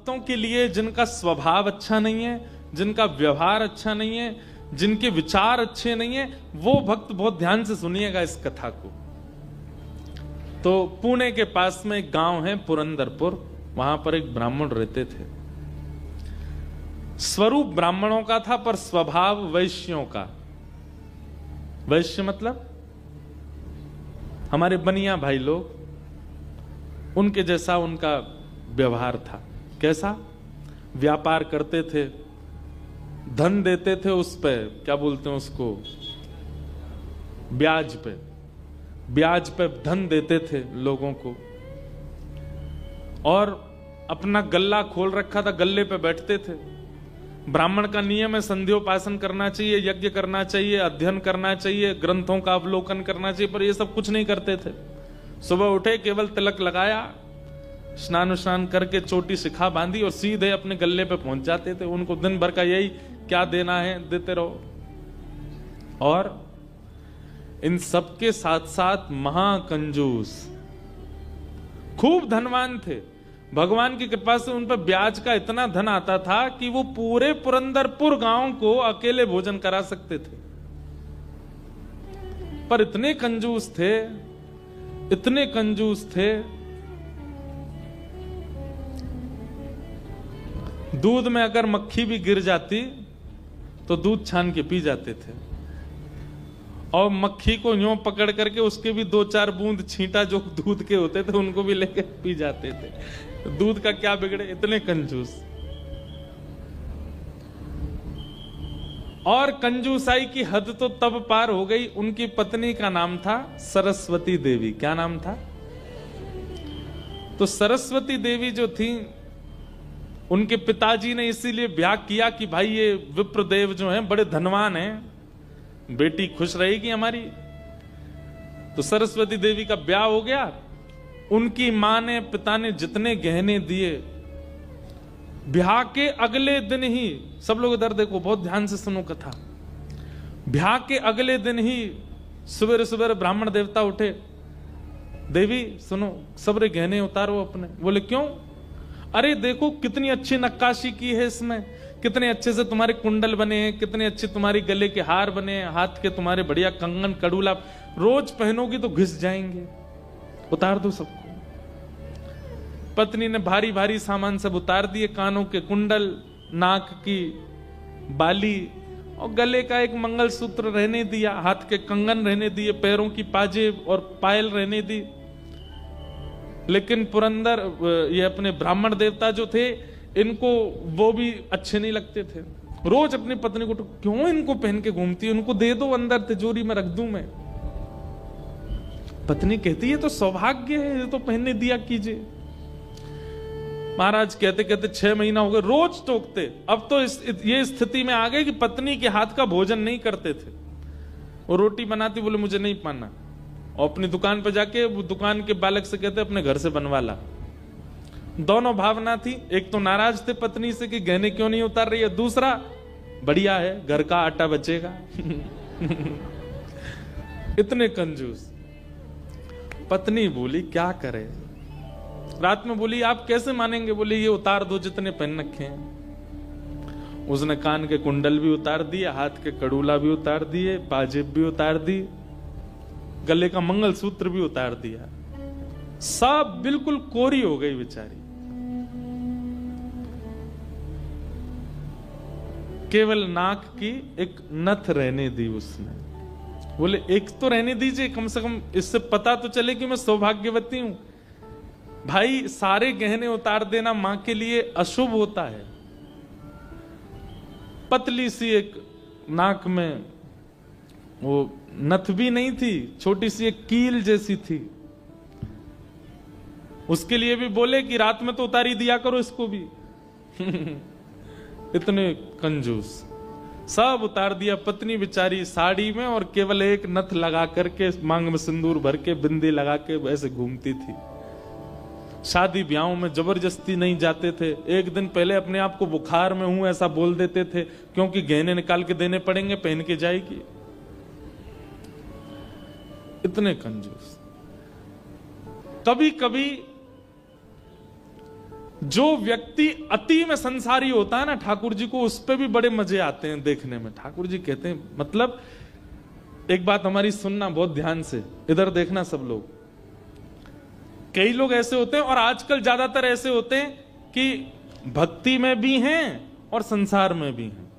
भक्तों के लिए जिनका स्वभाव अच्छा नहीं है, जिनका व्यवहार अच्छा नहीं है, जिनके विचार अच्छे नहीं है, वो भक्त बहुत ध्यान से सुनिएगा इस कथा को। तो पुणे के पास में एक गांव है पुरंदरपुर, वहां पर एक ब्राह्मण रहते थे। स्वरूप ब्राह्मणों का था पर स्वभाव वैश्यों का। वैश्य मतलब हमारे बनिया भाई लोग, उनके जैसा उनका व्यवहार था। कैसा? व्यापार करते थे, धन देते थे, उस पे क्या बोलते हैं उसको, ब्याज पे, ब्याज पे धन देते थे लोगों को, और अपना गल्ला खोल रखा था, गल्ले पे बैठते थे। ब्राह्मण का नियम है संध्योपासन करना चाहिए, यज्ञ करना चाहिए, अध्ययन करना चाहिए, ग्रंथों का अवलोकन करना चाहिए, पर ये सब कुछ नहीं करते थे। सुबह उठे, केवल तिलक लगाया, स्नान करके चोटी शिखा बांधी और सीधे अपने गल्ले पे पहुंच जाते थे। उनको दिन भर का यही, क्या देना है देते रहो। और इन सबके साथ साथ महाकंजूस, खूब धनवान थे। भगवान की कृपा से उन पर ब्याज का इतना धन आता था कि वो पूरे पुरंदरपुर गांव को अकेले भोजन करा सकते थे। पर इतने कंजूस थे, इतने कंजूस थे, दूध में अगर मक्खी भी गिर जाती तो दूध छान के पी जाते थे, और मक्खी को यूं पकड़ करके उसके भी 2-4 बूंद छींटा जो दूध के होते थे उनको भी लेके पी जाते थे। दूध का क्या बिगड़े, इतने कंजूस। और कंजूसाई की हद तो तब पार हो गई, उनकी पत्नी का नाम था सरस्वती देवी। क्या नाम था? तो सरस्वती देवी जो थी, उनके पिताजी ने इसीलिए ब्याह किया कि भाई ये विप्रदेव जो हैं बड़े धनवान हैं, बेटी खुश रहेगी हमारी। तो सरस्वती देवी का ब्याह हो गया। उनकी मां ने, पिता ने जितने गहने दिए, ब्याह के अगले दिन ही, सब लोग इधर देखो, बहुत ध्यान से सुनो कथा। ब्याह के अगले दिन ही सवेरे सवेरे ब्राह्मण देवता उठे, देवी सुनो, सबरे गहने उतारो अपने। बोले क्यों? अरे देखो कितनी अच्छी नक्काशी की है इसमें, कितने अच्छे से तुम्हारे कुंडल बने हैं, कितने अच्छे तुम्हारे गले के हार बने हैं, हाथ के तुम्हारे बढ़िया कंगन कड़ूला, रोज पहनोगी तो घिस जाएंगे, उतार दो सबको। पत्नी ने भारी भारी सामान सब उतार दिए, कानों के कुंडल, नाक की बाली और गले का एक मंगलसूत्र रहने दिया, हाथ के कंगन रहने दिए, पैरों की पाजेब और पायल रहने दी। लेकिन पुरंदर, ये अपने ब्राह्मण देवता जो थे, इनको वो भी अच्छे नहीं लगते थे। रोज अपनी पत्नी को, क्यों इनको पहन के घूमती है, उनको दे दो, अंदर तिजोरी में रख दूं मैं। पत्नी कहती है तो सौभाग्य है, ये तो पहनने दिया कीजिए। महाराज कहते कहते 6 महीना हो गए, रोज टोकते। अब तो ये स्थिति में आ गए कि पत्नी के हाथ का भोजन नहीं करते थे। वो रोटी बनाती, बोले मुझे नहीं पाना, और अपनी दुकान पर जाके वो दुकान के बालक से कहते अपने घर से बनवा ला। दोनों भावना थी, एक तो नाराज थे पत्नी से कि गहने क्यों नहीं उतार रही है, दूसरा बढ़िया है घर का आटा बचेगा। इतने कंजूस। पत्नी बोली क्या करे, रात में बोली आप कैसे मानेंगे, बोले ये उतार दो जितने पहन रखे हैं। उसने कान के कुंडल भी उतार दिए, हाथ के कड़ूला भी उतार दिए, पाजेब भी उतार दी, गले का मंगलसूत्र भी उतार दिया। सब बिल्कुल कोरी हो गई बेचारी। केवल नाक की एक नथ रहने दी उसने। बोले एक तो रहने दीजिए, कम से कम इससे पता तो चले कि मैं सौभाग्यवती हूं। भाई सारे गहने उतार देना मां के लिए अशुभ होता है। पतली सी एक नाक में वो नथ भी नहीं थी, छोटी सी एक कील जैसी थी। उसके लिए भी बोले कि रात में तो उतारी दिया करो इसको भी। इतने कंजूस। सब उतार दिया। पत्नी बेचारी साड़ी में और केवल एक नथ लगा करके, मांग में सिंदूर भर के, बिंदी लगा के ऐसे घूमती थी। शादी ब्याहों में जबरदस्ती नहीं जाते थे। एक दिन पहले अपने आप को बुखार में हूं ऐसा बोल देते थे, क्योंकि गहने निकाल के देने पड़ेंगे, पहन के जाएगी। इतने कंजूस। कभी कभी जो व्यक्ति अति में संसारी होता है ना, ठाकुर जी को उस पे भी बड़े मजे आते हैं देखने में। ठाकुर जी कहते हैं, मतलब एक बात हमारी सुनना बहुत ध्यान से, इधर देखना सब लोग। कई लोग ऐसे होते हैं, और आजकल ज्यादातर ऐसे होते हैं कि भक्ति में भी हैं और संसार में भी हैं।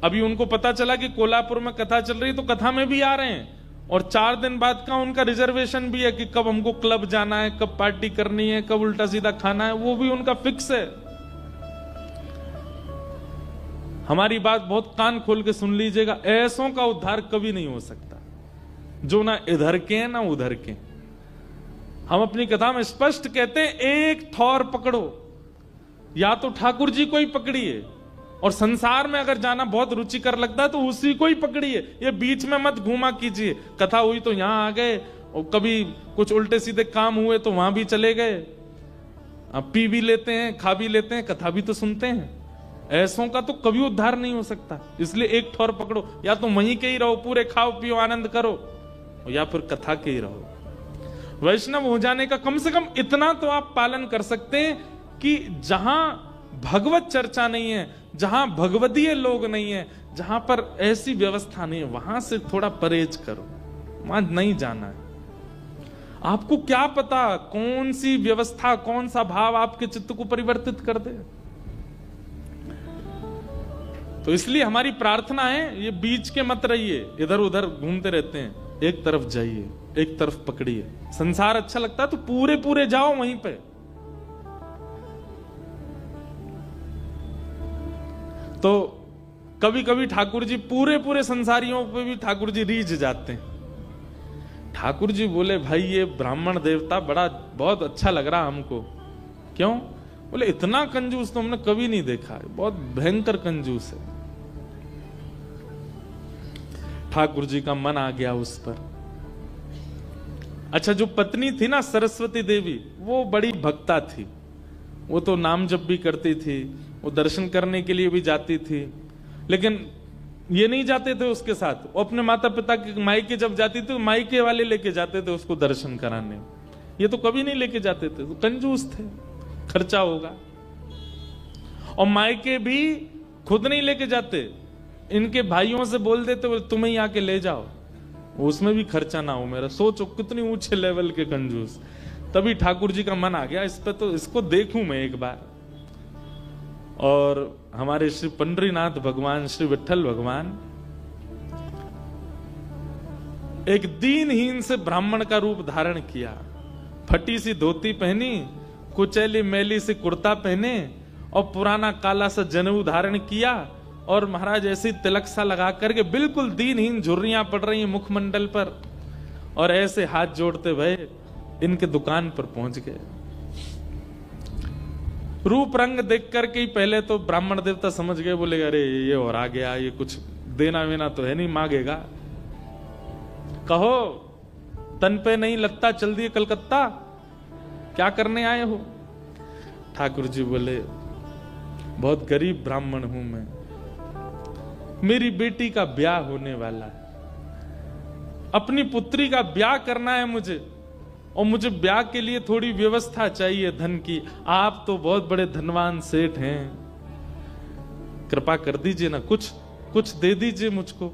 अभी उनको पता चला कि कोल्हापुर में कथा चल रही है, तो कथा में भी आ रहे हैं, और 4 दिन बाद का उनका रिजर्वेशन भी है कि कब हमको क्लब जाना है, कब पार्टी करनी है, कब उल्टा सीधा खाना है, वो भी उनका फिक्स है। हमारी बात बहुत कान खोल के सुन लीजिएगा, ऐसों का उद्धार कभी नहीं हो सकता जो ना इधर के हैं ना उधर के। हम अपनी कथा में स्पष्ट कहते हैं, एक ठौर पकड़ो, या तो ठाकुर जी को ही पकड़िए, और संसार में अगर जाना बहुत रुचिकर लगता है तो उसी को ही पकड़िए, ये बीच में मत घूमा कीजिए। कथा हुई तो यहां आ गए, और कभी कुछ उल्टे सीधे काम हुए तो वहां भी चले गए। अब पी भी लेते हैं, खा भी लेते हैं, कथा भी तो सुनते हैं। ऐसों का तो कभी उद्धार नहीं हो सकता। इसलिए एक ठौर पकड़ो, या तो वहीं के ही रहो, पूरे खाओ पियो आनंद करो, या फिर कथा के ही रहो। वैष्णव हो जाने का कम से कम इतना तो आप पालन कर सकते हैं कि जहां भगवत चर्चा नहीं है, जहां भगवदीय लोग नहीं है, जहां पर ऐसी व्यवस्था नहीं है, वहां से थोड़ा परहेज करो, वहां नहीं जाना है। आपको क्या पता कौन सी व्यवस्था, कौन सा भाव आपके चित्त को परिवर्तित कर दे। तो इसलिए हमारी प्रार्थना है, ये बीच के मत रहिए, इधर उधर घूमते रहते हैं, एक तरफ जाइए, एक तरफ पकड़िए। संसार अच्छा लगता है तो पूरे पूरे जाओ वहीं पे। तो कभी कभी ठाकुर जी पूरे पूरे संसारियों पे भी ठाकुर जी रीझ जाते हैं। ठाकुर जी बोले, भाई ये ब्राह्मण देवता बड़ा बहुत अच्छा लग रहा हमको। क्यों? बोले इतना कंजूस तो हमने कभी नहीं देखा है, बहुत भयंकर कंजूस है। ठाकुर जी का मन आ गया उस पर। अच्छा, जो पत्नी थी ना सरस्वती देवी, वो बड़ी भक्ता थी, वो तो नाम जप भी करती थी, वो दर्शन करने के लिए भी जाती थी, लेकिन ये नहीं जाते थे उसके साथ। वो अपने माता पिता के मायके जब जाती थी तो मायके वाले लेके जाते थे उसको दर्शन कराने, ये तो कभी नहीं लेके जाते थे, तो कंजूस थे, खर्चा होगा। और मायके भी खुद नहीं लेके जाते, इनके भाइयों से बोल देते तुम्हें ही आके ले जाओ, उसमें भी खर्चा ना हो मेरा। सोचो कितनी ऊंचे लेवल के कंजूस। तभी ठाकुर जी का मन आ गया इस पे, तो इसको देखूं मैं एक बार। और हमारे श्री पंडरीनाथ भगवान, श्री विठल भगवान एक दीनहीन से ब्राह्मण का रूप धारण किया, फटी सी धोती पहनी, कुचैली मैली सी कुर्ता पहने, और पुराना काला सा जनेऊ धारण किया, और महाराज ऐसी तिलक सा लगा करके बिल्कुल दीनहीन, झुर्रियां पड़ रही हैं मुखमंडल पर, और ऐसे हाथ जोड़ते भय इनके दुकान पर पहुंच गए। रूप रंग देख करके ही पहले तो ब्राह्मण देवता समझ गए, बोले अरे ये और आ गया, ये कुछ देना वेना तो है नहीं, मांगेगा। कहो तन पे नहीं लगता, चल दिए कलकत्ता, क्या करने आए हो? ठाकुर जी बोले बहुत गरीब ब्राह्मण हूं मैं, मेरी बेटी का ब्याह होने वाला है, अपनी पुत्री का ब्याह करना है मुझे, और मुझे ब्याह के लिए थोड़ी व्यवस्था चाहिए धन की। आप तो बहुत बड़े धनवान सेठ हैं, कृपा कर दीजिए ना, कुछ दे दीजिए मुझको,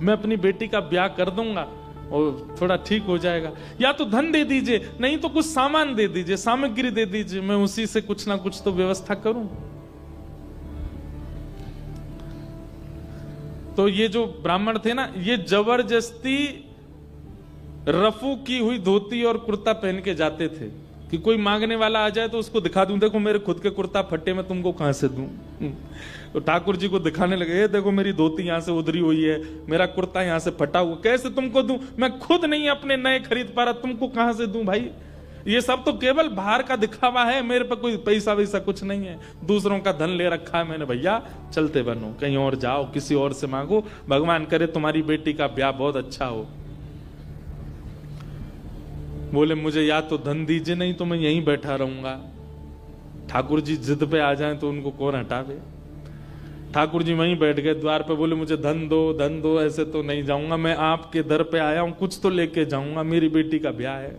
मैं अपनी बेटी का ब्याह कर दूंगा और थोड़ा ठीक हो जाएगा। या तो धन दे दीजिए, नहीं तो कुछ सामान दे दीजिए, सामग्री दे दीजिए, मैं उसी से कुछ ना कुछ तो व्यवस्था करूं। तो ये जो ब्राह्मण थे ना, ये जबरदस्ती रफू की हुई धोती और कुर्ता पहन के जाते थे कि कोई मांगने वाला आ जाए तो उसको दिखा दूं, देखो मेरे खुद के कुर्ता फटे, मैं तुमको कहां से दूं। तो ठाकुर जी को दिखाने लगे, ये देखो मेरी धोती यहां से उधरी हुई है, मेरा कुर्ता यहां से फटा हुआ, कैसे तुमको दूं, मैं खुद नहीं अपने नए खरीद पा रहा, तुमको कहां से दूं भाई। ये सब तो केवल बाहर का दिखावा है, मेरे पे कोई पैसा वैसा कुछ नहीं है, दूसरों का धन ले रखा है मैंने। भैया चलते बनो, कहीं और जाओ, किसी और से मांगो, भगवान करे तुम्हारी बेटी का ब्याह बहुत अच्छा हो। बोले मुझे या तो धन दीजिए, नहीं तो मैं यहीं बैठा रहूंगा। ठाकुर जी जिद पे आ जाएं तो उनको कौन हटावे। ठाकुर जी वहीं बैठ गए द्वार पे, बोले मुझे धन दो, ऐसे तो नहीं जाऊंगा, मैं आपके दर पे आया हूं, कुछ तो लेके जाऊंगा, मेरी बेटी का ब्याह है।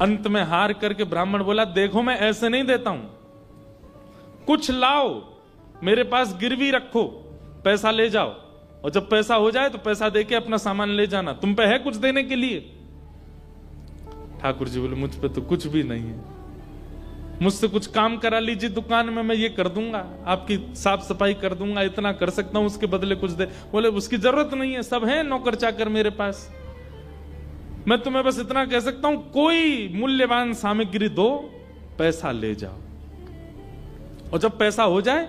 अंत में हार करके ब्राह्मण बोला, देखो मैं ऐसे नहीं देता हूं, कुछ लाओ, मेरे पास गिरवी रखो, पैसा ले जाओ, और जब पैसा हो जाए तो पैसा देके अपना सामान ले जाना, तुम पे है कुछ देने के लिए? ठाकुर जी बोले, मुझ पे तो कुछ भी नहीं है, मुझसे कुछ काम करा लीजिए दुकान में, मैं ये कर दूंगा, आपकी साफ सफाई कर दूंगा, इतना कर सकता हूं, उसके बदले कुछ दे। बोले, उसकी जरूरत नहीं है, सब है नौकर चाकर मेरे पास, मैं तुम्हें बस इतना कह सकता हूं, कोई मूल्यवान सामग्री दो, पैसा ले जाओ, और जब पैसा हो जाए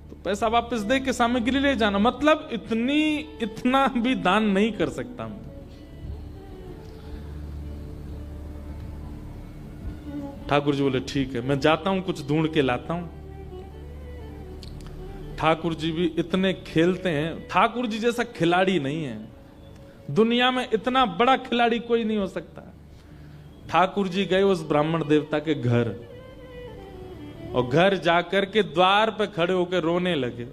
तो पैसा वापस दे के सामग्री ले जाना। मतलब इतना भी दान नहीं कर सकता मैं। ठाकुर जी बोले, ठीक है, मैं जाता हूं, कुछ ढूंढ के लाता हूं। ठाकुर जी भी इतने खेलते हैं, ठाकुर जी जैसा खिलाड़ी नहीं है दुनिया में, इतना बड़ा खिलाड़ी कोई नहीं हो सकता। ठाकुर जी गए उस ब्राह्मण देवता के घर, और घर जाकर के द्वार पे खड़े होकर रोने लगे।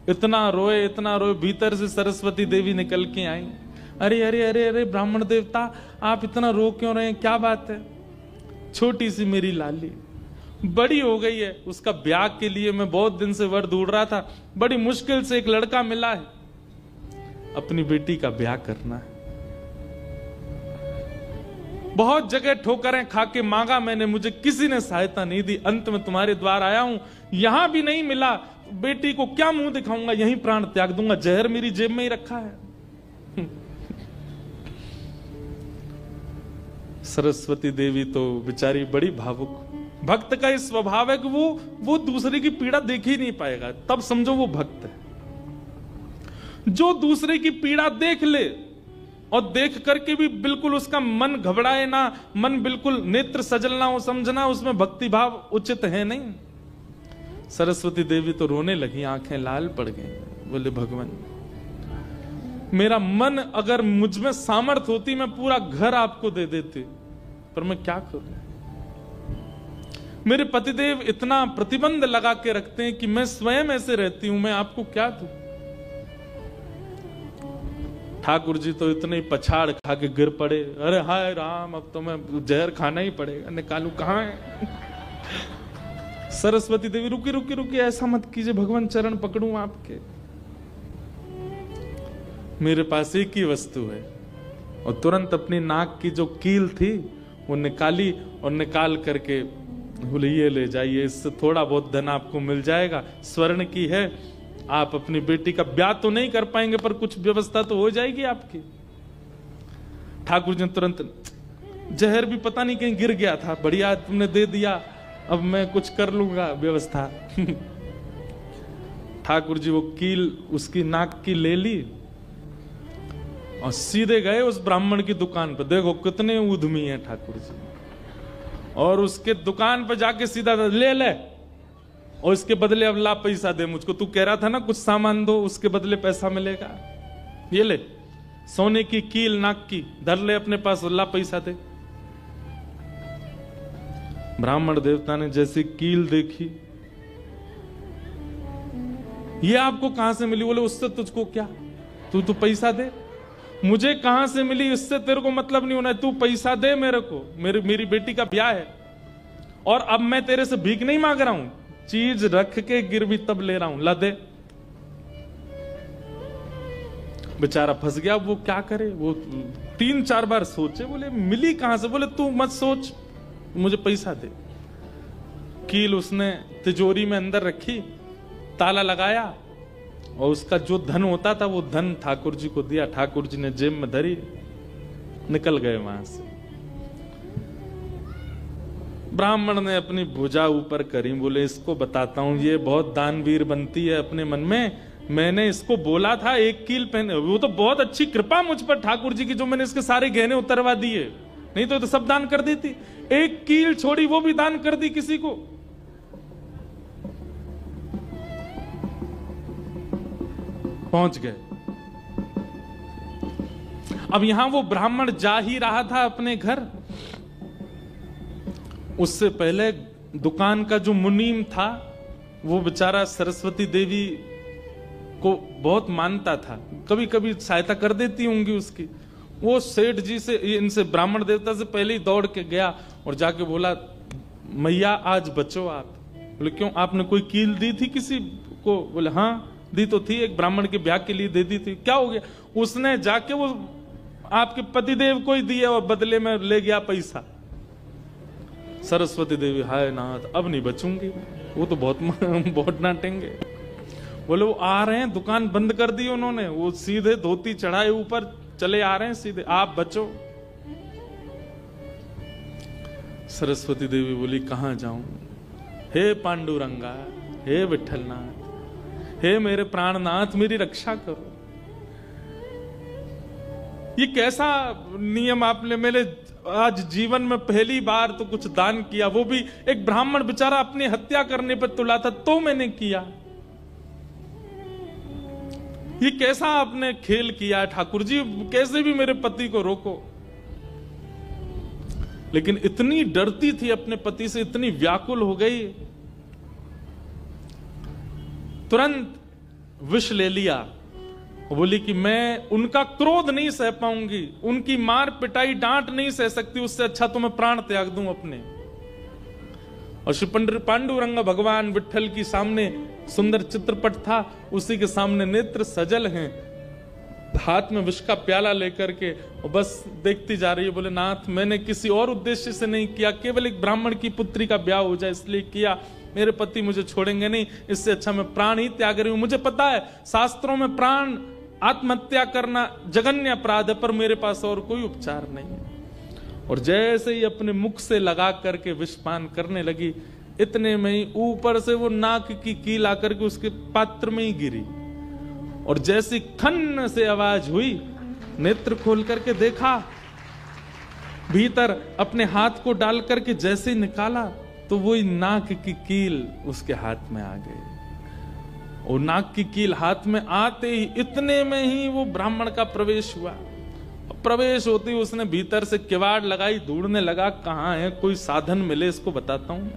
इतना रोए, भीतर से सरस्वती देवी निकल के आई। अरे अरे अरे अरे ब्राह्मण देवता, आप इतना रो क्यों रहे हैं, क्या बात है? छोटी सी मेरी लाली बड़ी हो गई है, उसका ब्याह के लिए मैं बहुत दिन से वर ढूंढ रहा था, बड़ी मुश्किल से एक लड़का मिला है, अपनी बेटी का ब्याह करना है। बहुत जगह ठोकरें खा के मांगा मैंने, मुझे किसी ने सहायता नहीं दी, अंत में तुम्हारे द्वार आया हूं, यहां भी नहीं मिला, बेटी को क्या मुंह दिखाऊंगा, यहीं प्राण त्याग दूंगा, जहर मेरी जेब में ही रखा है। सरस्वती देवी तो बेचारी बड़ी भावुक, भक्त का इस स्वभाव है कि वो दूसरे की पीड़ा देख ही नहीं पाएगा, तब समझो वो भक्त है। जो दूसरे की पीड़ा देख ले और देख करके भी बिल्कुल उसका मन घबराए ना, मन बिल्कुल नेत्र सजल ना हो, समझना उसमें भक्ति भाव उचित है नहीं। सरस्वती देवी तो रोने लगी, आंखें लाल पड़ गई। बोले, भगवान मेरा मन, अगर मुझ में सामर्थ होती मैं पूरा घर आपको दे देती, पर मैं क्या करूं? मेरे पतिदेव इतना प्रतिबंध लगा के रखते हैं कि मैं स्वयं ऐसे रहती हूं, मैं आपको क्या दूं? ठाकुर जी तो इतने पछाड़ खा के गिर पड़े। अरे हाय राम, अब तो मैं जहर खाना ही पड़ेगा, निकालू कहां है? सरस्वती देवी, रुकी रुकी रुकी, ऐसा मत कीजिए भगवान, चरण पकड़ूं आपके, मेरे पास एक ही वस्तु है। और तुरंत अपनी नाक की जो कील थी वो निकाली, और निकाल करके बोले, ये ले जाइए, इससे थोड़ा बहुत धन आपको मिल जाएगा, स्वर्ण की है, आप अपनी बेटी का ब्याह तो नहीं कर पाएंगे पर कुछ व्यवस्था तो हो जाएगी आपकी। ठाकुर जी ने तुरंत, जहर भी पता नहीं कहीं गिर गया था, बढ़िया तुमने दे दिया, अब मैं कुछ कर लूंगा व्यवस्था। ठाकुर जी वो कील उसकी नाक की ले ली और सीधे गए उस ब्राह्मण की दुकान पर। देखो कितने उद्यमी हैं ठाकुर जी, और उसके दुकान पर जाके सीधा ले, और इसके बदले अब ला पैसा दे मुझको, तू कह रहा था ना कुछ सामान दो, उसके बदले पैसा मिलेगा, ये ले सोने की कील नाक की, धर ले अपने पास, ला पैसा दे। ब्राह्मण देवता ने जैसी कील देखी, ये आपको कहां से मिली? बोले, उससे तुझको क्या, तू पैसा दे। मुझे कहां से मिली इससे तेरे को मतलब नहीं होना है, तू पैसा दे मेरे को, मेरी बेटी का ब्याह है, और अब मैं तेरे से भीख नहीं मांग रहा हूं, चीज रख के गिरवी तब ले रहा हूं, ला दे। बेचारा फंस गया, वो क्या करे, वो 3-4 बार सोचे, बोले मिली कहां से? बोले तू मत सोच, मुझे पैसा दे। कील उसने तिजोरी में अंदर रखी, ताला लगाया, और उसका जो धन होता था वो धन ठाकुर जी को दिया। ठाकुर जी ने जेब में धरी, निकल गए वहां से। ब्राह्मण ने अपनी भुजा ऊपर करी, बोले इसको बताता हूं, ये बहुत दानवीर बनती है अपने मन में, मैंने इसको बोला था एक कील पहने, वो तो बहुत अच्छी कृपा मुझ पर ठाकुर जी की, जो मैंने इसके सारे गहने उतरवा दिए, नहीं तो सब दान कर देती, एक कील छोड़ी वो भी दान कर दी किसी को। पहुंच गए। अब यहां वो ब्राह्मण जा ही रहा था अपने घर, उससे पहले दुकान का जो मुनीम था वो बेचारा सरस्वती देवी को बहुत मानता था, कभी कभी सहायता कर देती होंगी उसकी। वो सेठ जी से, इनसे ब्राह्मण देवता से पहले ही दौड़ के गया और जाके बोला, मैया आज बचो आप। बोले क्यों, आपने कोई कील दी थी किसी को? बोले हाँ दी तो थी, एक ब्राह्मण के ब्याह के लिए दे दी थी। क्या हो गया? उसने जाके वो आपके पतिदेव को ही दिया और बदले में ले गया पैसा। सरस्वती देवी, हाय नाथ अब नहीं बचूंगी, वो तो बहुत डांटेंगे। बोले वो आ रहे हैं, दुकान बंद कर दी उन्होंने, वो सीधे धोती चढ़ाए ऊपर चले आ रहे हैं सीधे, आप बचो। सरस्वती देवी बोली कहां जाऊं? हे पांडुरंगा, हे विठलनाथ, हे मेरे प्राणनाथ, मेरी रक्षा करो। ये कैसा नियम आपने मेरे आज जीवन में पहली बार तो कुछ दान किया, वो भी एक ब्राह्मण बेचारा अपनी हत्या करने पर तुला था तो मैंने किया। ये कैसा आपने खेल किया ठाकुर जी, कैसे भी मेरे पति को रोको। लेकिन इतनी डरती थी अपने पति से, इतनी व्याकुल हो गई, तुरंत विष ले लिया। बोली कि मैं उनका क्रोध नहीं सह पाऊंगी, उनकी मार पिटाई डांट नहीं सह सकती, उससे अच्छा तो मैं प्राण त्याग दूं अपने। और श्री पांडुरंग भगवान विठल की सामने सुंदर चित्रपट था, उसी के सामने नेत्र सजल हैं, हाथ में विष का प्याला लेकर के और बस देखती जा रही है। बोले नाथ मैंने किसी और उद्देश्य से नहीं किया, केवल एक ब्राह्मण की पुत्री का ब्याह हो जाए इसलिए किया, मेरे पति मुझे छोड़ेंगे नहीं, इससे अच्छा मैं प्राण ही त्याग रही हूं। मुझे पता है शास्त्रों में प्राण आत्महत्या करना जघन्य अपराध है, पर मेरे पास और कोई उपचार नहीं है। और जैसे ही अपने मुख से लगा करके विषपान करने लगी, इतने में ही ऊपर से वो नाक की कील आकर के उसके पात्र में ही गिरी। और जैसी खन्न से आवाज हुई, नेत्र खोल करके देखा, भीतर अपने हाथ को डाल करके जैसे ही निकाला तो वही नाक की कील उसके हाथ में आ गई। और नाक की कील हाथ में आते ही इतने में ही वो ब्राह्मण का प्रवेश हुआ। प्रवेश होते ही उसने भीतर से किवाड़ लगाई, ढूंढने लगा कहां है, कोई साधन मिले इसको बताता हूं।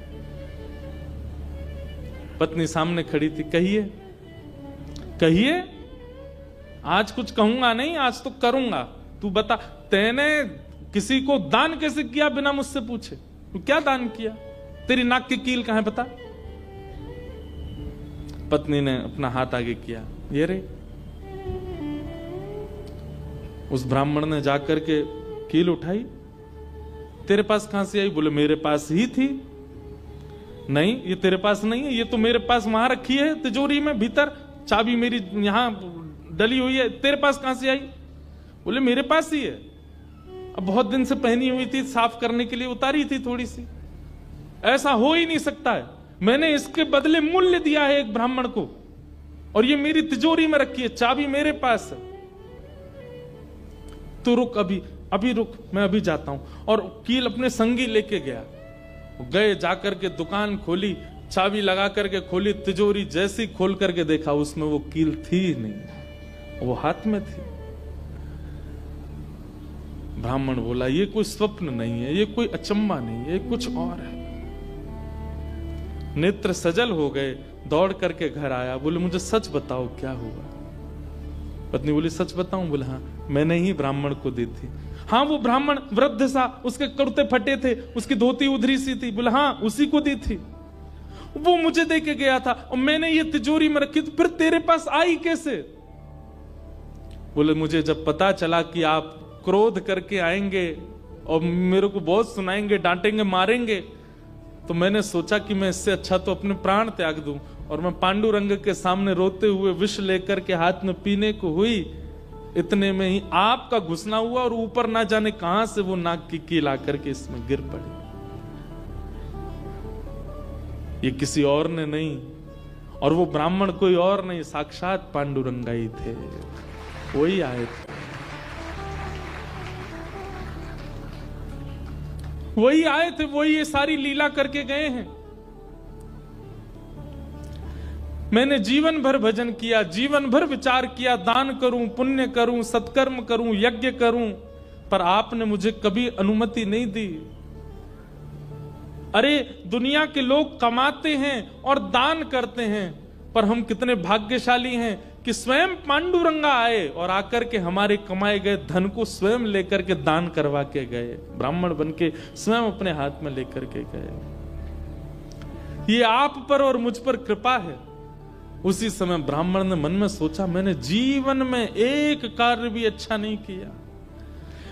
पत्नी सामने खड़ी थी, कहिए कहिए, आज कुछ कहूंगा नहीं, आज तो करूंगा, तू बता तैने किसी को दान कैसे किया बिना मुझसे पूछे? तू क्या दान किया? तेरी नाक की कील कहां है बता। पत्नी ने अपना हाथ आगे किया, ये रे। उस ब्राह्मण ने जाकर के कील उठाई, तेरे पास कहां से आई? बोले मेरे पास ही थी। नहीं ये तेरे पास नहीं है, ये तो मेरे पास वहां रखी है तिजोरी में भीतर, चाबी मेरी यहां डली हुई है, तेरे पास कहां से आई? बोले मेरे पास ही है, अब बहुत दिन से पहनी हुई थी, साफ करने के लिए उतारी थी थोड़ी सी। ऐसा हो ही नहीं सकता है, मैंने इसके बदले मूल्य दिया है एक ब्राह्मण को, और ये मेरी तिजोरी में रखी है, चाबी मेरे पास है। तो रुक, अभी रुक, मैं अभी जाता हूं। और कील अपने संगी लेके गया, गए जाकर के दुकान खोली, चाबी लगा करके खोली तिजोरी, जैसी खोल करके देखा उसमें वो कील थी नहीं, वो हाथ में थी। ब्राह्मण बोला ये कोई स्वप्न नहीं है, ये कोई अचंबा नहीं है, ये कुछ और है। नेत्र सजल हो गए, दौड़ करके घर आया, बोले मुझे सच बताओ क्या हुआ। पत्नी बोली सच बताऊं? बोले हाँ, मैंने ही ब्राह्मण को दी थी। हाँ वो ब्राह्मण वृद्ध सा, उसके कुर्ते फटे थे, उसकी धोती उधरी सी थी। बोले हाँ उसी को दी थी, वो मुझे दे के गया था और मैंने ये तिजोरी में रखी, तो फिर तेरे पास आई कैसे? बोले मुझे जब पता चला कि आप क्रोध करके आएंगे और मेरे को बहुत सुनाएंगे, डांटेंगे, मारेंगे, तो मैंने सोचा कि मैं इससे अच्छा तो अपने प्राण त्याग दूं। और मैं पांडुरंग के सामने रोते हुए विष लेकर के हाथ में पीने को हुई, इतने में ही आपका घुसना हुआ और ऊपर ना जाने कहां से वो नाक की कील आकर के इसमें गिर पड़ी। ये किसी और ने नहीं, और वो ब्राह्मण कोई और नहीं, साक्षात पांडुरंगा ही थे, वही आए थे, वही आए थे, वही ये सारी लीला करके गए हैं। मैंने जीवन भर भजन किया, जीवन भर विचार किया, दान करूं, पुण्य करूं, सत्कर्म करूं, यज्ञ करूं, पर आपने मुझे कभी अनुमति नहीं दी। अरे दुनिया के लोग कमाते हैं और दान करते हैं, पर हम कितने भाग्यशाली हैं कि स्वयं पांडुरंगा आए और आकर के हमारे कमाए गए धन को स्वयं लेकर के दान करवा के गए, ब्राह्मण बन के स्वयं अपने हाथ में लेकर के गए। ये आप पर और मुझ पर कृपा है। उसी समय ब्राह्मण ने मन में सोचा, मैंने जीवन में एक कार्य भी अच्छा नहीं किया,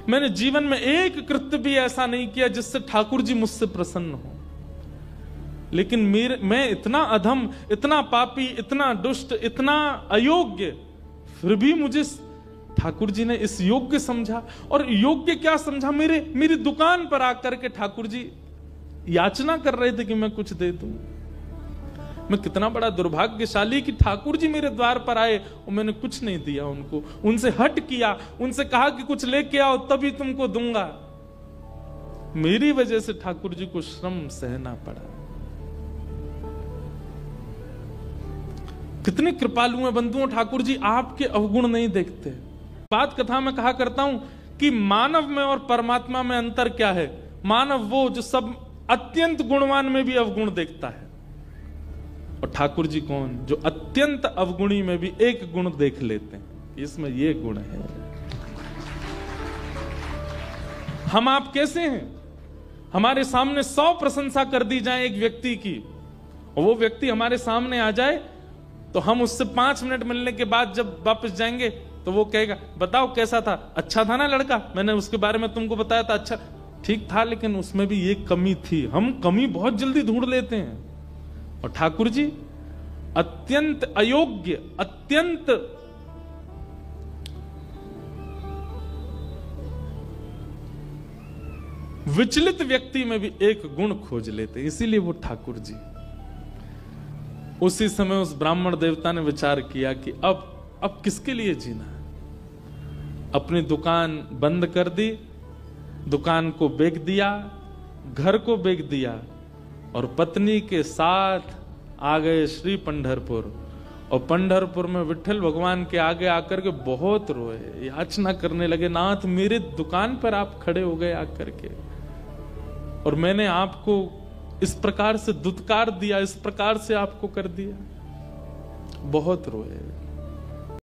मैंने जीवन में एक कृत्य भी ऐसा नहीं किया जिससे ठाकुर जी मुझसे प्रसन्न हो, लेकिन मैं इतना अधम, इतना पापी, इतना दुष्ट, इतना अयोग्य, फिर भी मुझे ठाकुर जी ने इस योग्य समझा। और योग्य क्या समझा, मेरी दुकान पर आकर के ठाकुर जी याचना कर रहे थे कि मैं कुछ दे दूं। मैं कितना बड़ा दुर्भाग्यशाली कि ठाकुर जी मेरे द्वार पर आए और मैंने कुछ नहीं दिया उनको, उनसे हट किया, उनसे कहा कि कुछ लेके आओ तभी तुमको दूंगा। मेरी वजह से ठाकुर जी को श्रम सहना पड़ा। कितने कृपालु हैं बंधुओं ठाकुर जी, आपके अवगुण नहीं देखते। बात कथा में कहा करता हूं कि मानव में और परमात्मा में अंतर क्या है। मानव वो जो सब अत्यंत गुणवान में भी अवगुण देखता है, और ठाकुर जी कौन, जो अत्यंत अवगुणी में भी एक गुण देख लेते हैं, इसमें ये गुण है। हम आप कैसे हैं, हमारे सामने 100 प्रशंसा कर दी जाए एक व्यक्ति की, और वो व्यक्ति हमारे सामने आ जाए तो हम उससे 5 मिनट मिलने के बाद जब वापस जाएंगे तो वो कहेगा, बताओ कैसा था, अच्छा था ना लड़का, मैंने उसके बारे में तुमको बताया था, अच्छा ठीक था, लेकिन उसमें भी ये कमी थी। हम कमी बहुत जल्दी ढूंढ लेते हैं। और ठाकुर जी अत्यंत अयोग्य, अत्यंत विचलित व्यक्ति में भी एक गुण खोज लेते हैं, इसीलिए वो ठाकुर जी। उसी समय उस ब्राह्मण देवता ने विचार किया कि अब किसके लिए जीना है। अपनी दुकान बंद कर दी, दुकान को बेच दिया, घर को बेच दिया, और पत्नी के साथ आ गए श्री पंढरपुर। और पंढरपुर में विठल भगवान के आगे आकर के बहुत रोए, याचना करने लगे, नाथ मेरे दुकान पर आप खड़े हो गए आकर के, और मैंने आपको इस प्रकार से दुत्कार दिया, इस प्रकार से आपको कर दिया। बहुत रोए।